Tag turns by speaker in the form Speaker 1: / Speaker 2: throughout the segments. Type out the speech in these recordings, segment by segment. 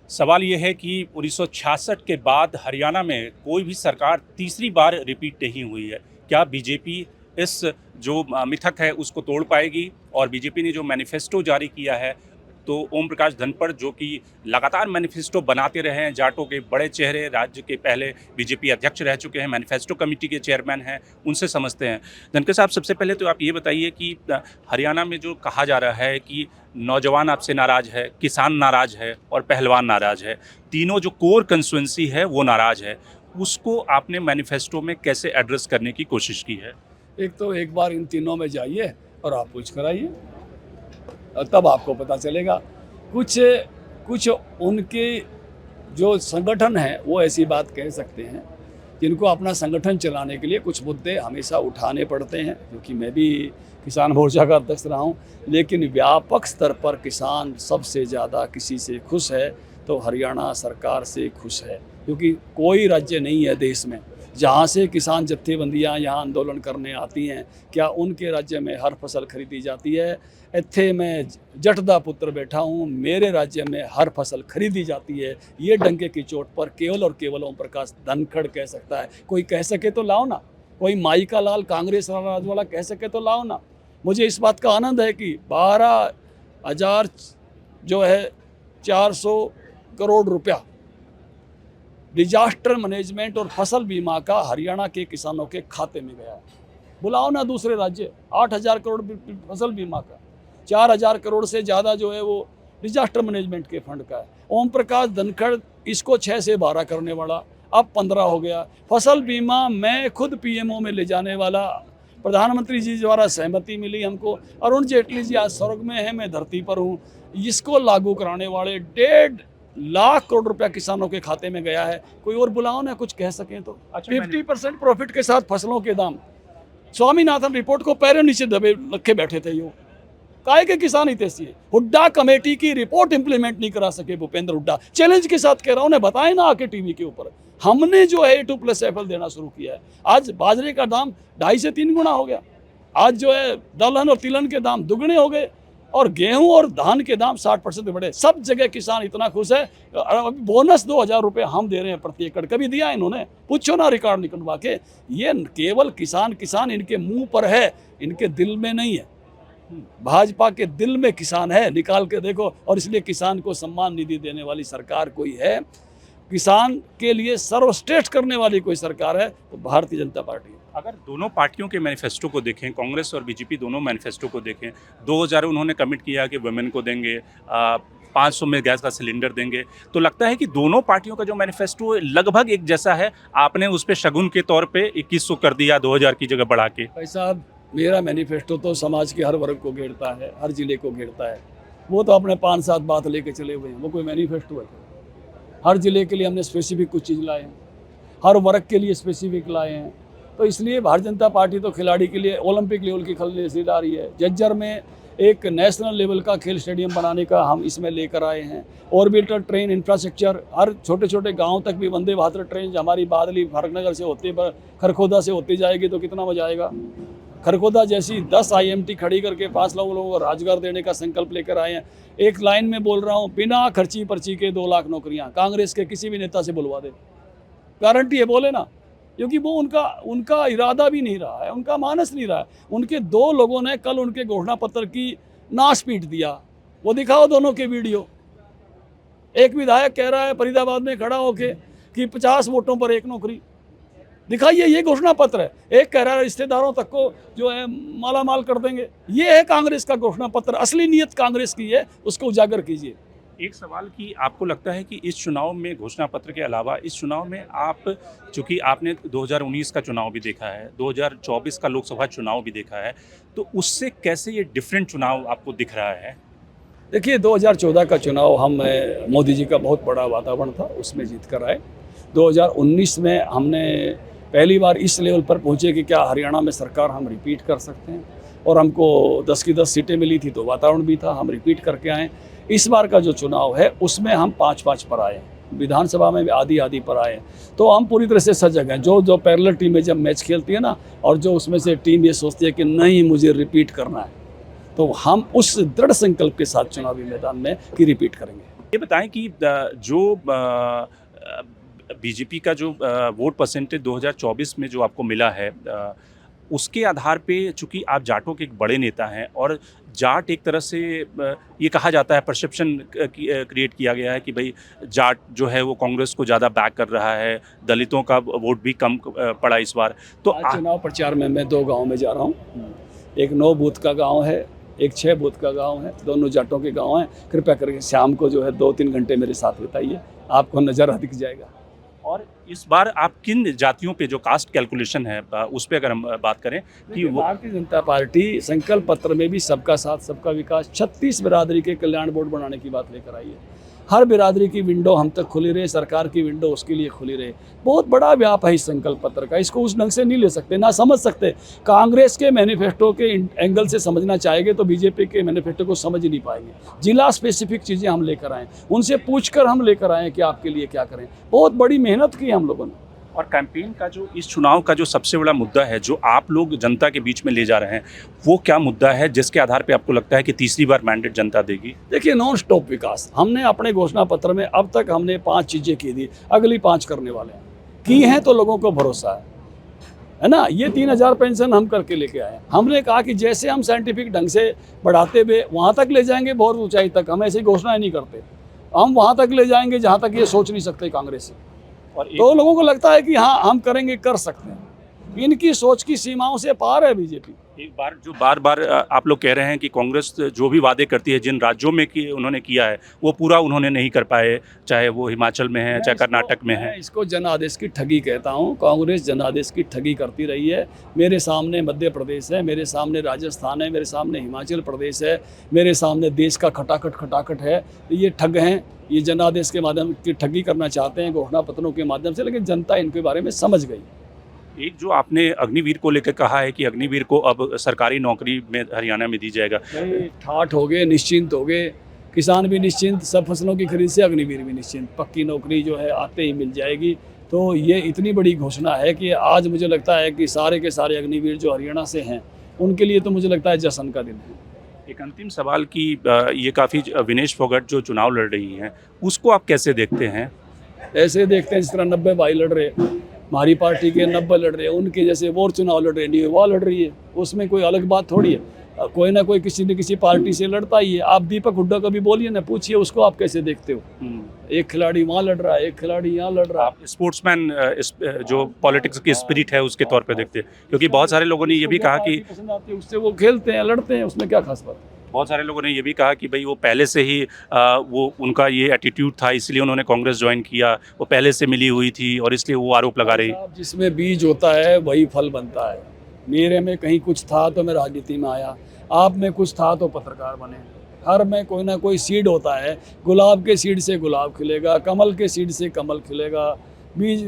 Speaker 1: सवाल ये है कि 1966 के बाद हरियाणा में कोई भी सरकार तीसरी बार रिपीट नहीं हुई है। क्या बीजेपी इस जो मिथक है उसको तोड़ पाएगी? और बीजेपी ने जो मैनिफेस्टो जारी किया है, तो ओम प्रकाश धनखड़ जो कि लगातार मैनिफेस्टो बनाते रहे हैं, जाटों के बड़े चेहरे, राज्य के पहले बीजेपी अध्यक्ष रह चुके हैं, मैनिफेस्टो कमेटी के चेयरमैन हैं, उनसे समझते हैं। धनखड़ साहब, सबसे पहले तो आप ये बताइए कि हरियाणा में जो कहा जा रहा है कि नौजवान आपसे नाराज़ है, किसान नाराज़ है और पहलवान नाराज़ है, तीनों जो कोर कंस्टिट्यूएंसी है वो नाराज़ है, उसको आपने मैनिफेस्टो में कैसे एड्रेस करने की कोशिश की है?
Speaker 2: एक तो एक बार इन तीनों में जाइए और आप पूछ कर आइए, तब आपको पता चलेगा। कुछ कुछ उनके जो संगठन हैं वो ऐसी बात कह सकते हैं जिनको अपना संगठन चलाने के लिए कुछ मुद्दे हमेशा उठाने पड़ते हैं, क्योंकि मैं भी किसान मोर्चा का अध्यक्ष रहा हूँ। लेकिन व्यापक स्तर पर किसान सबसे ज़्यादा किसी से खुश है तो हरियाणा सरकार से खुश है, क्योंकि कोई राज्य नहीं है देश में जहाँ से किसान जत्थेबंदियाँ यहाँ आंदोलन करने आती हैं। क्या उनके राज्य में हर फसल खरीदी जाती है? इत्थे मैं जटदा पुत्र बैठा हूँ, मेरे राज्य में हर फसल खरीदी जाती है। ये डंके की चोट पर केवल और केवल ओम प्रकाश धनखड़ कह सकता है। कोई कह सके तो लाओ ना, कोई माई का लाल कांग्रेस राज वाला कह सके तो लाओ ना। मुझे इस बात का आनंद है कि 12,000 जो है 400 करोड़ रुपया डिजास्टर मैनेजमेंट और फसल बीमा का हरियाणा के किसानों के खाते में गया है। बुलाओ ना दूसरे राज्य। 8,000 करोड़ फसल बीमा का, 4,000 करोड़ से ज़्यादा जो है वो डिजास्टर मैनेजमेंट के फंड का है। ओम प्रकाश धनखड़ इसको 6 से 12 करने वाला, अब 15 हो गया। फसल बीमा मैं खुद पीएमओ में ले जाने वाला, प्रधानमंत्री जी द्वारा सहमति मिली हमको। अरुण जेटली जी आज स्वर्ग में है, मैं धरती पर हूँ। इसको लागू कराने वाले 1.5 लाख करोड़ रुपया किसानों के खाते में गया है। कोई और बुलाओ ना, कुछ कह सकें तो। 50% प्रॉफिट के साथ फसलों के दाम, स्वामीनाथन रिपोर्ट को पैरों नीचे दबे रखे बैठे थे। यो काय के किसान हितैषी है। हुड्डा कमेटी की रिपोर्ट इंप्लीमेंट नहीं करा सके भूपेंद्र हुड्डा। चैलेंज के साथ कह रहा हूं, बताएं ना आके टीवी के ऊपर। हमने जो है A2+ देना शुरू किया है। आज बाजरे का दाम 2.5 से 3 गुना हो गया। आज जो है दलहन और तिलहन के दाम दुगने हो गए और गेहूं और धान के दाम 60% बढ़े। सब जगह किसान इतना खुश है। अभी बोनस 2,000 रुपये हम दे रहे हैं प्रति एकड़। कभी दिया इन्होंने? पूछो ना रिकॉर्ड निकलवा के। ये केवल किसान किसान इनके मुंह पर है, इनके दिल में नहीं है। भाजपा के दिल में किसान है, निकाल के देखो। और इसलिए किसान को सम्मान निधि देने वाली सरकार कोई है, किसान के लिए सर्वश्रेष्ठ करने वाली कोई सरकार है तो भारतीय जनता पार्टी है।
Speaker 1: अगर दोनों पार्टियों के मैनिफेस्टो को देखें, कांग्रेस और बीजेपी दोनों मैनिफेस्टो को देखें, 2,000 उन्होंने कमिट किया कि वुमेन को देंगे, 500 में गैस का सिलेंडर देंगे, तो लगता है कि दोनों पार्टियों का जो मैनिफेस्टो लगभग एक जैसा है। आपने उस पर शगुन के तौर पे 2,100 कर दिया 2,000 की जगह बढ़ा के।
Speaker 2: भाई साहब, मेरा मैनिफेस्टो तो समाज के हर वर्ग को घेरता है, हर जिले को घेरता है। वो तो अपने 5-7 बात लेके चले हुए हैं, वो कोई मैनिफेस्टो है? हर जिले के लिए हमने स्पेसिफिक कुछ चीज़ लाए हैं, हर वर्ग के लिए स्पेसिफिक लाए हैं। तो इसलिए भारतीय जनता पार्टी तो खिलाड़ी के लिए ओलंपिक लेवल की खलेसी ला रही है। जज्जर में एक नेशनल लेवल का खेल स्टेडियम बनाने का हम इसमें लेकर आए हैं। ऑर्बिटल ट्रेन इंफ्रास्ट्रक्चर, हर छोटे छोटे गांव तक भी वंदे भारत ट्रेन हमारी बादली फरकनगर से होते पर खरखोदा से होती जाएगी तो कितना मजा आएगा। खरखोदा जैसी 10 IMT खड़ी करके 5 लाख लोगों को रोजगार देने का संकल्प लेकर आए हैं। एक लाइन में बोल रहा हूँ, बिना खर्ची पर्ची के 2 लाख नौकरियाँ कांग्रेस के किसी भी नेता से बुलवा दे, गारंटी है, बोले ना। क्योंकि वो उनका इरादा भी नहीं रहा है, उनका मानस नहीं रहा है। उनके 2 लोगों ने कल उनके घोषणा पत्र की नाश पीट दिया। वो दिखाओ दोनों के वीडियो। एक विधायक कह रहा है फरीदाबाद में खड़ा होके कि 50 वोटों पर 1 नौकरी। दिखाइए, ये घोषणा पत्र है। एक कह रहा है रिश्तेदारों तक को जो है माला माल कर देंगे। ये है कांग्रेस का घोषणा पत्र। असली नीयत कांग्रेस की है, उसको उजागर कीजिए।
Speaker 1: एक सवाल कि आपको लगता है कि इस चुनाव में घोषणा पत्र के अलावा इस चुनाव में आप, चूंकि आपने 2019 का चुनाव भी देखा है, 2024 का लोकसभा चुनाव भी देखा है, तो उससे कैसे ये डिफरेंट चुनाव आपको दिख रहा है?
Speaker 2: देखिए, 2014 का चुनाव हम मोदी जी का बहुत बड़ा वातावरण था, उसमें जीत कर आए। 2019 में हमने पहली बार इस लेवल पर पहुँचे कि क्या हरियाणा में सरकार हम रिपीट कर सकते हैं, और हमको 10 की 10 सीटें मिली थी तो वातावरण भी था, हम रिपीट करके आए। इस बार का जो चुनाव है उसमें हम 5-5 पर आए, विधानसभा में भी आधी पर आए। तो हम पूरी तरह से सजग हैं। जो पैरेलल टीमें जब मैच खेलती है ना, और जो उसमें से टीम ये सोचती है कि नहीं मुझे रिपीट करना है, तो हम उस दृढ़ संकल्प के साथ चुनावी मैदान में कि रिपीट करेंगे।
Speaker 1: ये बताएं कि जो बीजेपी का जो वोट परसेंटेज 2024 में जो आपको मिला है, उसके आधार पे चूंकि आप जाटों के एक बड़े नेता हैं और जाट एक तरह से ये कहा जाता है, परसेप्शन क्रिएट किया गया है कि भाई जाट जो है वो कांग्रेस को ज़्यादा बैक कर रहा है, दलितों का वोट भी कम पड़ा इस बार। तो
Speaker 2: आज चुनाव प्रचार में मैं 2 गांव में जा रहा हूँ। एक 9 बूथ का गांव है, एक 6 बूथ का गांव है, दोनों जाटों के गांव हैं। कृपया करके शाम को जो है 2-3 घंटे मेरे साथ बिताइए, आपको नज़ारा दिख जाएगा।
Speaker 1: और इस बार आप किन जातियों पे जो कास्ट कैलकुलेशन है उस पे अगर हम बात करें कि वो
Speaker 2: भारतीय जनता पार्टी संकल्प पत्र में भी सबका साथ सबका विकास 36 बिरादरी के कल्याण बोर्ड बनाने की बात लेकर आई है। हर बिरादरी की विंडो हम तक खुली रहे, सरकार की विंडो उसके लिए खुली रहे। बहुत बड़ा व्याप है इस संकल्प पत्र का, इसको उस ढंग से नहीं ले सकते, ना समझ सकते। कांग्रेस के मैनिफेस्टो के एंगल से समझना चाहेंगे तो बीजेपी के मैनिफेस्टो को समझ ही नहीं पाएंगे। जिला स्पेसिफिक चीज़ें हम लेकर आए, उनसे पूछकर हम लेकर आए कि आपके लिए क्या करें। बहुत बड़ी मेहनत की हम लोगों ने।
Speaker 1: और कैंपेन का जो इस चुनाव का जो सबसे बड़ा मुद्दा है जो आप लोग जनता के बीच में ले जा रहे हैं, वो क्या मुद्दा है जिसके आधार पे आपको लगता है कि तीसरी बार मैंडेट जनता देगी?
Speaker 2: देखिए, नॉन स्टॉप विकास हमने अपने घोषणा पत्र में अब तक हमने 5 चीज़ें की थी, अगली 5 करने वाले हैं। की हैं तो लोगों को भरोसा है ना। ये 3000 पेंशन हम करके लेके आए। हमने कहा कि जैसे हम साइंटिफिक ढंग से बढ़ाते हुए वहाँ तक ले जाएंगे, बहुत ऊंचाई तक। हम ऐसी घोषणाएं नहीं करते, हम वहाँ तक ले जाएंगे जहाँ तक ये सोच नहीं सकते कांग्रेस।
Speaker 1: और
Speaker 2: तो लोगों को लगता है कि हाँ हम करेंगे, कर सकते हैं। इनकी सोच की सीमाओं से पार है बीजेपी।
Speaker 1: एक बार जो बार बार आप लोग कह रहे हैं कि कांग्रेस जो भी वादे करती है, जिन राज्यों में कि उन्होंने किया है वो पूरा उन्होंने नहीं कर पाए, चाहे वो हिमाचल में है, चाहे कर्नाटक में है।
Speaker 2: इसको जनादेश की ठगी कहता हूँ। कांग्रेस जनादेश की ठगी करती रही है। मेरे सामने मध्य प्रदेश है, मेरे सामने राजस्थान है, मेरे सामने हिमाचल प्रदेश है, मेरे सामने देश का खटाखट है। ये ठग हैं, ये जनादेश के माध्यम की ठगी करना चाहते हैं, घोषणा पत्रों के माध्यम से। लेकिन जनता इनके बारे में समझ गई।
Speaker 1: एक जो आपने अग्निवीर को लेकर कहा है कि अग्निवीर को अब सरकारी नौकरी में हरियाणा में दी जाएगा,
Speaker 2: ठाठ हो गए, निश्चिंत हो गए, किसान भी निश्चिंत, सब फसलों की खरीद से अग्निवीर भी निश्चिंत। पक्की नौकरी जो है आते ही मिल जाएगी। तो ये इतनी बड़ी घोषणा है कि आज मुझे लगता है कि सारे के सारे अग्निवीर जो हरियाणा से हैं उनके लिए तो मुझे लगता है जश्न का दिन है।
Speaker 1: एक अंतिम सवाल कि ये काफ़ी विनेश फोगाट जो चुनाव लड़ रही हैं उसको आप कैसे देखते हैं?
Speaker 2: ऐसे देखते हैं जिस तरह 90 भाई लड़ रहे, हमारी पार्टी के 90 लड़ रहे हैं, उनके जैसे वो चुनाव लड़ रहे नहीं, वो लड़ रही है, उसमें कोई अलग बात थोड़ी है। कोई ना कोई किसी न किसी पार्टी से लड़ता ही है। आप दीपक हुड्डा का भी बोलिए ना, पूछिए उसको आप कैसे देखते हो। एक खिलाड़ी वहाँ लड़ रहा है, एक खिलाड़ी यहाँ लड़ रहा है।
Speaker 1: आप स्पोर्ट्समैन जो पॉलिटिक्स की स्पिरिट है उसके तौर पे देखते हैं, क्योंकि बहुत सारे लोगों ने ये भी कहा कि
Speaker 2: पसंद आती है उससे वो खेलते हैं, लड़ते हैं, उसमें क्या खास बात है।
Speaker 1: बहुत सारे लोगों ने ये भी कहा कि भाई वो पहले से ही वो उनका ये एटीट्यूड था, इसलिए उन्होंने कांग्रेस ज्वाइन किया, वो पहले से मिली हुई थी और इसलिए वो आरोप लगा रही।
Speaker 2: जिसमें बीज होता है वही फल बनता है। मेरे में कहीं कुछ था तो मैं राजनीति में आया, आप में कुछ था तो पत्रकार बने। हर में कोई ना कोई सीड होता है। गुलाब के सीड से गुलाब खिलेगा, कमल के सीड से कमल खिलेगा, बीज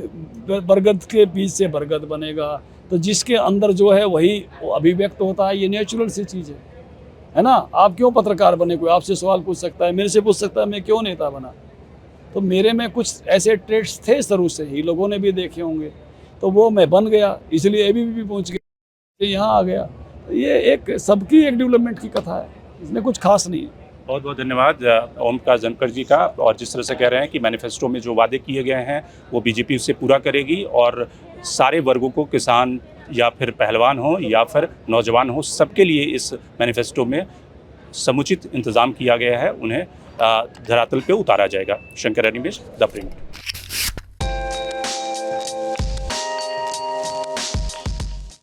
Speaker 2: बरगद के बीज से बरगद बनेगा। तो जिसके अंदर जो है वही अभिव्यक्त होता है। ये नेचुरल सी चीज़ है ना। आप क्यों पत्रकार बने? कोई आपसे सवाल पूछ सकता है, मेरे से पूछ सकता है मैं क्यों नेता बना। तो मेरे में कुछ ऐसे ट्रेड्स थे शुरू से ही, लोगों ने भी देखे होंगे, तो वो मैं बन गया, इसलिए एबीवीपी पहुंच गया, यहाँ आ गया। तो ये एक सबकी एक डेवलपमेंट की कथा है, इसमें कुछ खास नहीं है।
Speaker 1: बहुत बहुत धन्यवाद ओम प्रकाश धनखड़ जी का। और जिस तरह से कह रहे हैं कि मैनिफेस्टो में जो वादे किए गए हैं वो बीजेपी उससे पूरा करेगी और सारे वर्गों को, किसान या फिर पहलवान हो या फिर नौजवान हो, सबके लिए इस मैनिफेस्टो में समुचित इंतज़ाम किया गया है, उन्हें धरातल पे उतारा जाएगा। Shankar Animesh, the print.